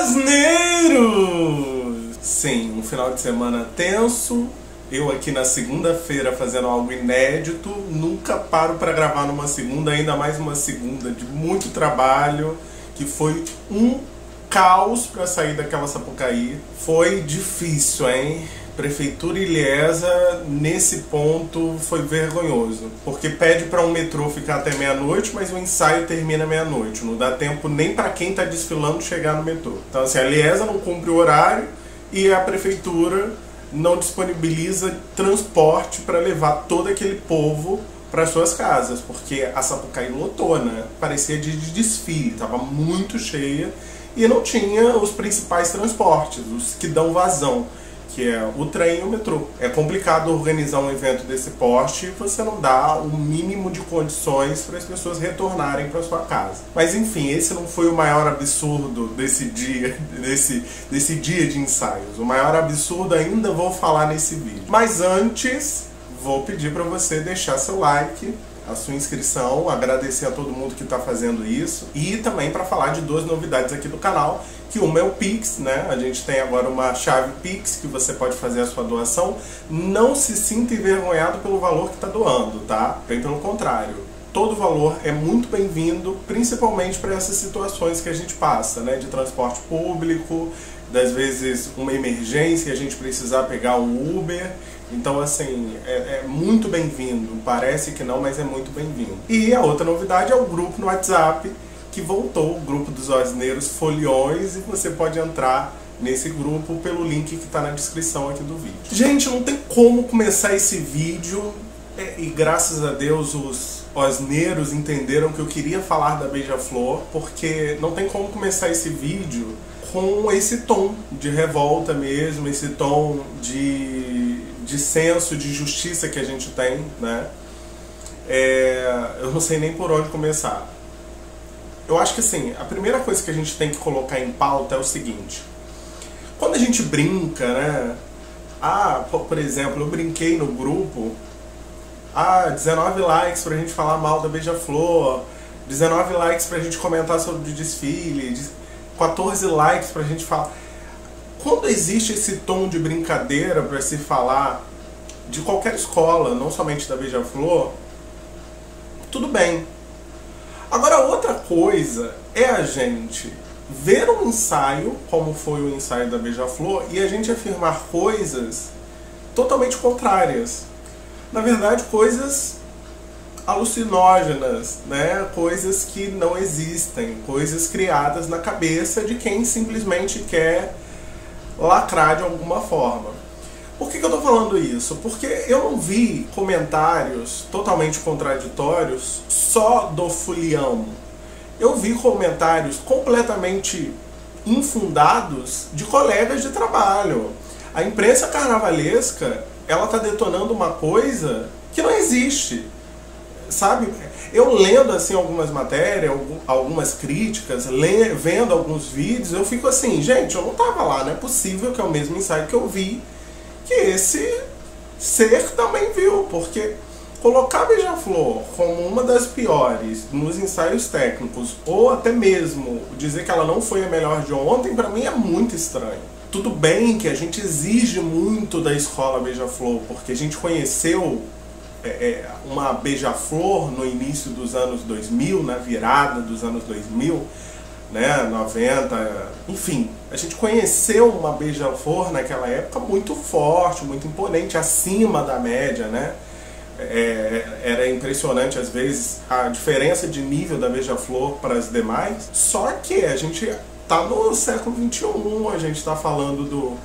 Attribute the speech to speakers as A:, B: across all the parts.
A: Osneiros! Sim, um final de semana tenso. Eu aqui na segunda-feira fazendo algo inédito. Nunca paro para gravar numa segunda, ainda mais uma segunda de muito trabalho, que foi um caos para sair daquela Sapucaí. Foi difícil, hein? Prefeitura ilesa, nesse ponto, foi vergonhoso. Porque pede para um metrô ficar até meia-noite, mas o ensaio termina meia-noite. Não dá tempo nem para quem está desfilando chegar no metrô. Então, assim, a ilesa não cumpre o horário e a prefeitura não disponibiliza transporte para levar todo aquele povo para suas casas. Porque a Sapucaí lotou, né? Parecia de desfile, estava muito cheia e não tinha os principais transportes, os que dão vazão, que é o trem e o metrô. É complicado organizar um evento desse porte e você não dá o mínimo de condições para as pessoas retornarem para sua casa. Mas enfim, esse não foi o maior absurdo desse dia de ensaios. O maior absurdo ainda vou falar nesse vídeo. Mas antes, vou pedir para você deixar seu like, a sua inscrição, agradecer a todo mundo que está fazendo isso e também para falar de duas novidades aqui do canal, que uma é o Pix, né? A gente tem agora uma chave Pix que você pode fazer a sua doação. Não se sinta envergonhado pelo valor que está doando, tá? Bem pelo contrário. Todo valor é muito bem-vindo, principalmente para essas situações que a gente passa, né? De transporte público, das vezes uma emergência e a gente precisar pegar um Uber. Então, assim, é muito bem-vindo. Parece que não, mas é muito bem-vindo. E a outra novidade é o grupo no WhatsApp, que voltou, o grupo dos Osneiros Foliões, e você pode entrar nesse grupo pelo link que está na descrição aqui do vídeo. Gente, não tem como começar esse vídeo, e graças a Deus os Osneiros entenderam que eu queria falar da Beija-Flor, porque não tem como começar esse vídeo com esse tom de revolta mesmo, esse tom de senso de justiça que a gente tem, né? Eu não sei nem por onde começar. Eu acho que assim, a primeira coisa que a gente tem que colocar em pauta é o seguinte: quando a gente brinca, né? Por exemplo, eu brinquei no grupo, 19 likes pra gente falar mal da Beija-Flor, 19 likes pra gente comentar sobre o desfile, 14 likes pra gente falar. Quando existe esse tom de brincadeira para se falar de qualquer escola, não somente da Beija-Flor, tudo bem. Agora, outra coisa é a gente ver um ensaio, como foi o ensaio da Beija-Flor, e a gente afirmar coisas totalmente contrárias. Na verdade, coisas alucinógenas, né? Coisas que não existem, coisas criadas na cabeça de quem simplesmente quer lacrar de alguma forma. Por que eu tô falando isso? Porque eu não vi comentários totalmente contraditórios só do Fulião. Eu vi comentários completamente infundados de colegas de trabalho. A imprensa carnavalesca, ela tá detonando uma coisa que não existe, sabe? Eu lendo assim algumas matérias, algumas críticas, vendo alguns vídeos, eu fico assim, gente, eu não tava lá, não é possível que é o mesmo ensaio que eu vi, que esse ser também viu, porque colocar a Beija-Flor como uma das piores nos ensaios técnicos, ou até mesmo dizer que ela não foi a melhor de ontem, pra mim é muito estranho. Tudo bem que a gente exige muito da escola Beija-Flor, porque a gente conheceu uma Beija-Flor no início dos anos 2000, na virada dos anos 2000, né, 90, enfim, a gente conheceu uma Beija-Flor naquela época muito forte, muito imponente, acima da média, né? Era impressionante às vezes a diferença de nível da Beija-Flor para as demais, só que a gente tá no século XXI, a gente tá falando do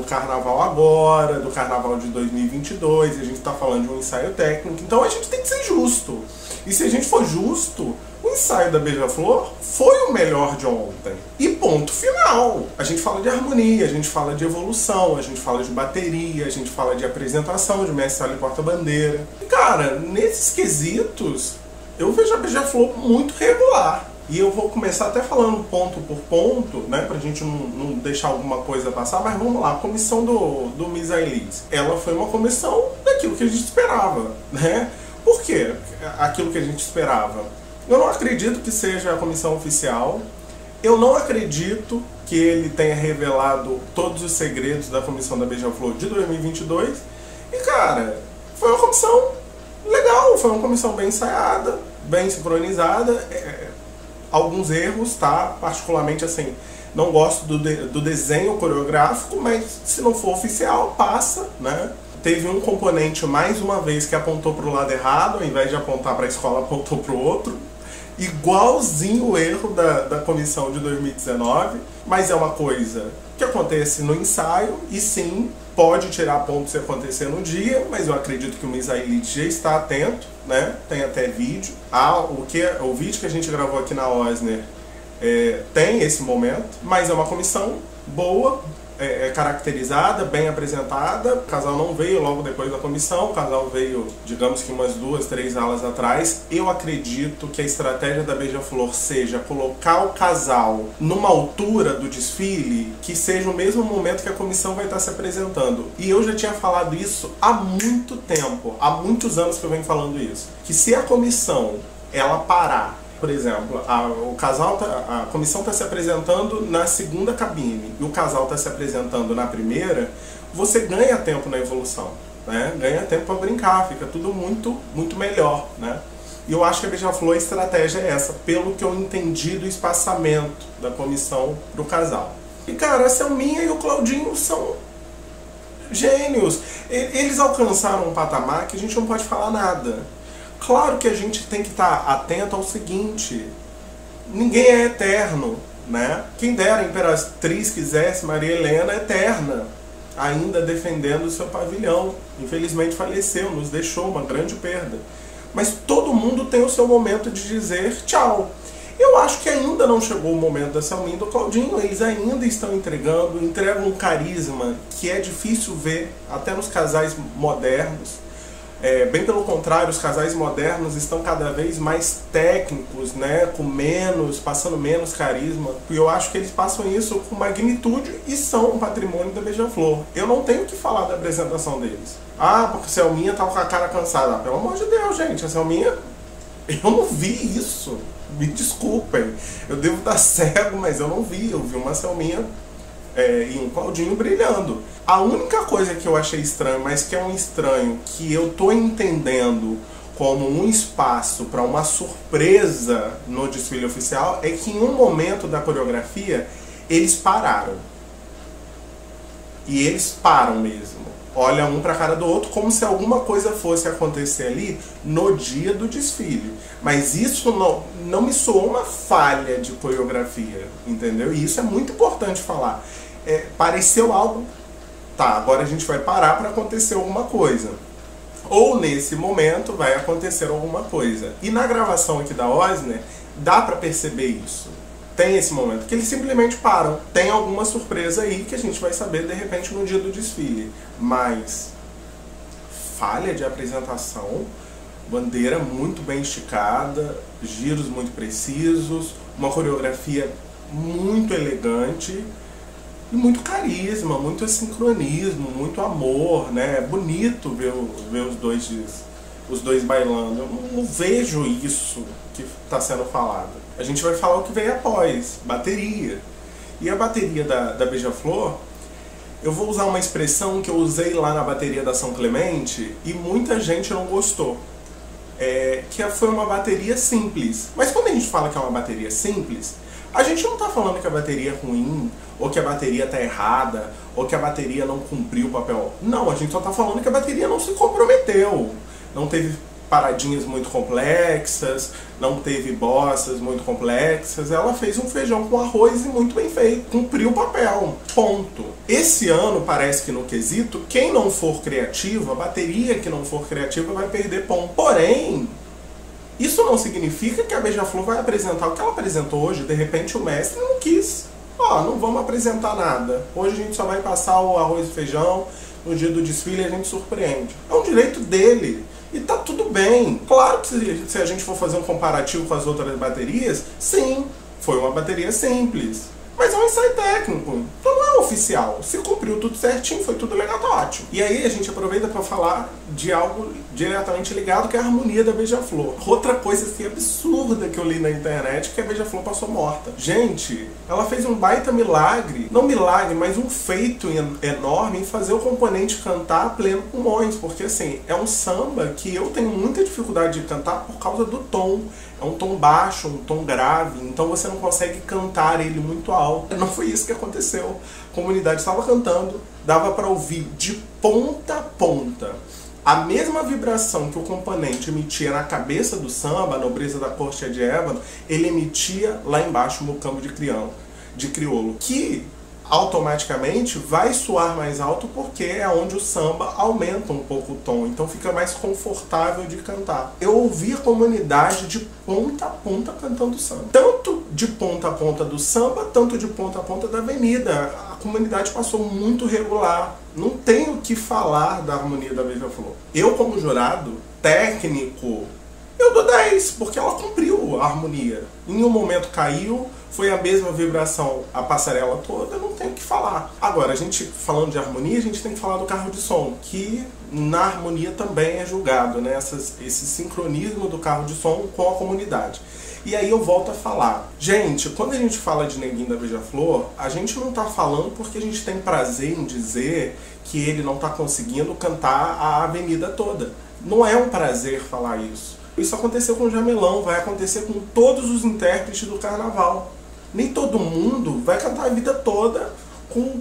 A: carnaval agora, do carnaval de 2022, a gente está falando de um ensaio técnico, então a gente tem que ser justo. E se a gente for justo, o ensaio da Beija-Flor foi o melhor de ontem. E ponto final. A gente fala de harmonia, a gente fala de evolução, a gente fala de bateria, a gente fala de apresentação, de mestre e porta-bandeira. E cara, nesses quesitos, eu vejo a Beija-Flor muito regular. E eu vou começar até falando ponto por ponto, né, pra gente não deixar alguma coisa passar, mas vamos lá, a comissão do Miss Elites. Ela foi uma comissão daquilo que a gente esperava, né? Por quê aquilo que a gente esperava? Eu não acredito que seja a comissão oficial, Eu não acredito que ele tenha revelado todos os segredos da comissão da Beija-Flor de 2022. E, cara, foi uma comissão legal, foi uma comissão bem ensaiada, bem sincronizada. Alguns erros, tá? Particularmente, assim, não gosto do desenho coreográfico, mas se não for oficial, passa, né? Teve um componente, mais uma vez, que apontou para o lado errado, ao invés de apontar para a escola, apontou para o outro. Igualzinho o erro da comissão de 2019, mas é uma coisa que acontece no ensaio e sim, pode tirar ponto se acontecer no dia, mas eu acredito que o Miss Elite já está atento, né? Tem até vídeo. O vídeo que a gente gravou aqui na Osner tem esse momento, mas é uma comissão boa, caracterizada, bem apresentada. O casal não veio logo depois da comissão, o casal veio, digamos que umas 2, 3 aulas atrás. Eu acredito que a estratégia da Beija-Flor seja colocar o casal numa altura do desfile que seja o mesmo momento que a comissão vai estar se apresentando. E eu já tinha falado isso há muito tempo, há muitos anos que eu venho falando isso, que se a comissão ela parar, por exemplo, a comissão está se apresentando na segunda cabine e o casal está se apresentando na primeira, você ganha tempo na evolução, né? Ganha tempo para brincar, fica tudo muito, muito melhor, né? E eu acho que a Beija-Flor, a estratégia é essa, pelo que eu entendi do espaçamento da comissão para o casal. E, cara, a Selminha e o Claudinho são gênios. Eles alcançaram um patamar que a gente não pode falar nada. Claro que a gente tem que estar atento ao seguinte: ninguém é eterno, né? Quem dera a Imperatriz quisesse Maria Helena eterna, ainda defendendo o seu pavilhão. Infelizmente faleceu, nos deixou, uma grande perda. Mas todo mundo tem o seu momento de dizer tchau. Eu acho que ainda não chegou o momento da Selminha e do Claudinho. Eles ainda estão entregam um carisma que é difícil ver até nos casais modernos. Bem pelo contrário, os casais modernos estão cada vez mais técnicos, né, passando menos carisma. E eu acho que eles passam isso com magnitude e são um patrimônio da Beija-Flor. Eu não tenho o que falar da apresentação deles. Porque a Selminha tá com a cara cansada. Pelo amor de Deus, gente, a Selminha... Eu não vi isso. Me desculpem. Eu devo estar cego, mas eu não vi. Eu vi uma Selminha e um Claudinho brilhando. A única coisa que eu achei estranho, mas que é um estranho que eu tô entendendo como um espaço para uma surpresa no desfile oficial, é que em um momento da coreografia eles pararam. E eles param mesmo. Olham um para a cara do outro como se alguma coisa fosse acontecer ali no dia do desfile. Mas isso não me soou uma falha de coreografia, entendeu? E isso é muito importante falar. Pareceu algo... Tá, agora a gente vai parar para acontecer alguma coisa. Ou nesse momento vai acontecer alguma coisa. E na gravação aqui da Osner, dá para perceber isso. Tem esse momento que eles simplesmente param. Tem alguma surpresa aí que a gente vai saber de repente no dia do desfile. Mas falha de apresentação, bandeira muito bem esticada, giros muito precisos, uma coreografia muito elegante e muito carisma, muito sincronismo, muito amor, né? É bonito ver os dois bailando. Eu não vejo isso que está sendo falado. A gente vai falar o que vem após, bateria. E a bateria da Beija-Flor, eu vou usar uma expressão que eu usei lá na bateria da São Clemente e muita gente não gostou. Que foi uma bateria simples. Mas quando a gente fala que é uma bateria simples, a gente não está falando que a bateria é ruim, ou que a bateria está errada, ou que a bateria não cumpriu o papel. Não, a gente só está falando que a bateria não se comprometeu. Não teve paradinhas muito complexas, não teve bossas muito complexas. Ela fez um feijão com arroz e muito bem feito, cumpriu o papel, ponto. Esse ano parece que no quesito, quem não for criativo, a bateria que não for criativa vai perder ponto. Porém, isso não significa que a Beija-Flor vai apresentar o que ela apresentou hoje. De repente o mestre não quis. Não vamos apresentar nada. Hoje a gente só vai passar o arroz e feijão, no dia do desfile a gente surpreende. É um direito dele. E tá tudo bem. Claro que se a gente for fazer um comparativo com as outras baterias, sim, foi uma bateria simples. Mas é um ensaio técnico. Então não é um oficial. Se cumpriu tudo certinho, foi tudo legal, tá ótimo. E aí a gente aproveita para falar de algo diretamente ligado, que é a harmonia da Beija-Flor. Outra coisa assim absurda que eu li na internet, que a Beija-Flor passou morta. Gente, ela fez um baita milagre, não milagre, mas um feito enorme em fazer o componente cantar a pleno pulmões, porque assim, é um samba que eu tenho muita dificuldade de cantar por causa do tom. É um tom baixo, um tom grave, então você não consegue cantar ele muito alto. Não foi isso que aconteceu. A comunidade estava cantando, dava para ouvir de ponta a ponta a mesma vibração que o componente emitia na cabeça do samba, a nobreza da corte é de ébano, ele emitia lá embaixo no campo de crioulo, que automaticamente vai soar mais alto porque é onde o samba aumenta um pouco o tom, então fica mais confortável de cantar. Eu ouvi a comunidade de ponta a ponta cantando samba, tanto de ponta a ponta do samba, tanto de ponta a ponta da avenida. A comunidade passou muito regular, não tenho o que falar da harmonia da Beija-Flor. Eu, como jurado técnico, eu dou 10, porque ela cumpriu a harmonia. Em um momento caiu, foi a mesma vibração a passarela toda, não tem o que falar. Agora, a gente falando de harmonia, a gente tem que falar do carro de som, que na harmonia também é julgado, né? Esse sincronismo do carro de som com a comunidade. E aí eu volto a falar. Gente, quando a gente fala de Neguinho da Beija-Flor, a gente não tá falando porque a gente tem prazer em dizer que ele não tá conseguindo cantar a avenida toda. Não é um prazer falar isso. Isso aconteceu com o Jamelão, vai acontecer com todos os intérpretes do carnaval. Nem todo mundo vai cantar a vida toda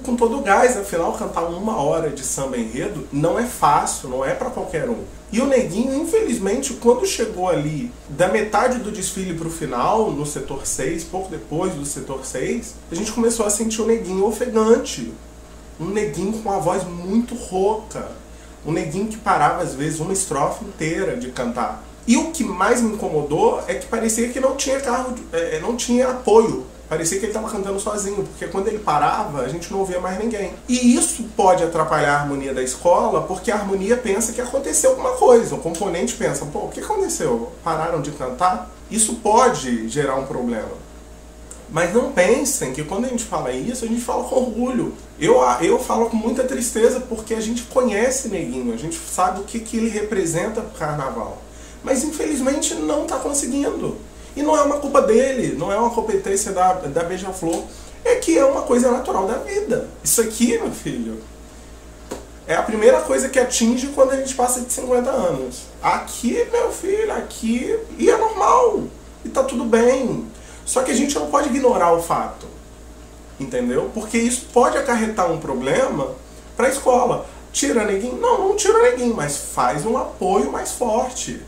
A: com todo o gás, afinal cantar 1 hora de samba enredo não é fácil, não é para qualquer um. E o Neguinho, infelizmente, quando chegou ali da metade do desfile para o final, no setor 6, pouco depois do setor 6, a gente começou a sentir o Neguinho ofegante. Um Neguinho com uma voz muito rouca. Um Neguinho que parava, às vezes, uma estrofe inteira de cantar. E o que mais me incomodou é que parecia que não tinha não tinha apoio. Parecia que ele estava cantando sozinho, porque quando ele parava, a gente não ouvia mais ninguém. E isso pode atrapalhar a harmonia da escola, porque a harmonia pensa que aconteceu alguma coisa. O componente pensa, pô, o que aconteceu? Pararam de cantar? Isso pode gerar um problema. Mas não pensem que quando a gente fala isso, a gente fala com orgulho. Eu falo com muita tristeza, porque a gente conhece Neguinho, a gente sabe o que ele representa para o carnaval. Mas infelizmente não está conseguindo. E não é uma culpa dele, não é uma competência da Beija-Flor, é que é uma coisa natural da vida. Isso aqui, meu filho, é a primeira coisa que atinge quando a gente passa de 50 anos. Aqui, meu filho, aqui, e é normal, e tá tudo bem. Só que a gente não pode ignorar o fato, entendeu? Porque isso pode acarretar um problema para a escola. Tira Neguinho? Não, não tira Neguinho, mas faz um apoio mais forte.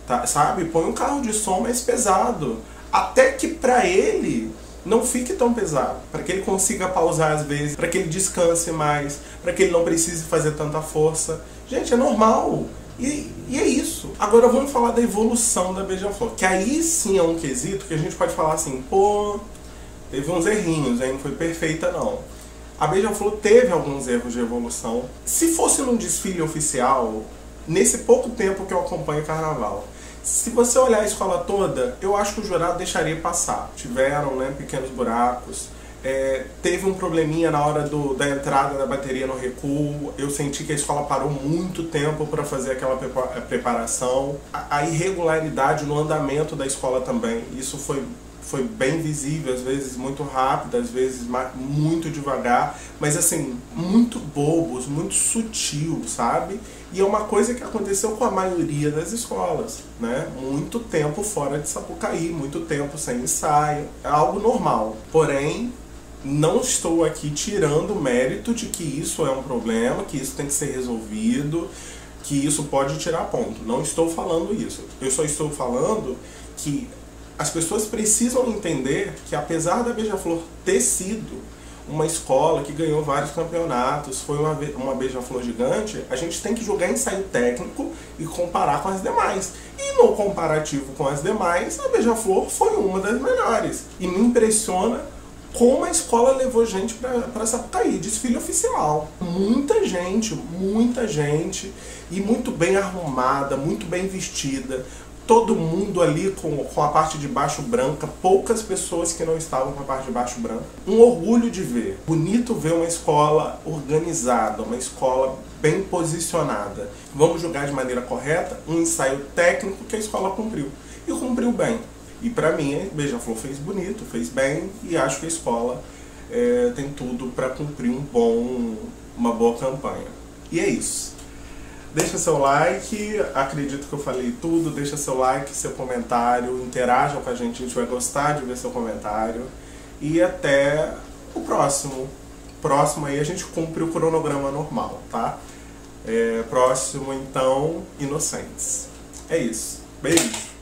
A: Tá, sabe? Põe um carro de som mais pesado, até que para ele não fique tão pesado, para que ele consiga pausar às vezes, para que ele descanse mais, para que ele não precise fazer tanta força. Gente, é normal. E é isso. Agora vamos falar da evolução da Beija-Flor, que aí sim é um quesito que a gente pode falar assim, pô, teve uns errinhos, aí não foi perfeita não. A Beija-Flor teve alguns erros de evolução. Se fosse num desfile oficial, nesse pouco tempo que eu acompanho o carnaval, se você olhar a escola toda, eu acho que o jurado deixaria passar. Tiveram, né, pequenos buracos. Teve um probleminha na hora da entrada da bateria no recuo. Eu senti que a escola parou muito tempo para fazer aquela preparação. A irregularidade no andamento da escola também. Isso foi bem visível, às vezes muito rápido, às vezes muito devagar, mas assim, muito bobos, muito sutil, sabe? E é uma coisa que aconteceu com a maioria das escolas, né? Muito tempo fora de Sapucaí, muito tempo sem ensaio, é algo normal. Porém, não estou aqui tirando o mérito de que isso é um problema, que isso tem que ser resolvido, que isso pode tirar ponto. Não estou falando isso. Eu só estou falando que as pessoas precisam entender que, apesar da Beija-Flor ter sido uma escola que ganhou vários campeonatos, foi uma Beija-Flor gigante, a gente tem que jogar ensaio técnico e comparar com as demais. E no comparativo com as demais, a Beija-Flor foi uma das melhores. E me impressiona como a escola levou gente para Sapucaí, desfile oficial. Muita gente, e muito bem arrumada, muito bem vestida, todo mundo ali com a parte de baixo branca, poucas pessoas que não estavam com a parte de baixo branca. Um orgulho de ver. Bonito ver uma escola organizada, uma escola bem posicionada. Vamos julgar de maneira correta um ensaio técnico que a escola cumpriu. E cumpriu bem. E pra mim, a Beija-Flor fez bonito, fez bem, e acho que a escola tem tudo para cumprir uma boa campanha. E é isso. Deixa seu like, acredito que eu falei tudo, deixa seu like, seu comentário, interajam com a gente vai gostar de ver seu comentário. E até o próximo. Próximo aí a gente cumpre o cronograma normal, tá? Próximo então, Inocentes. É isso. Beijo!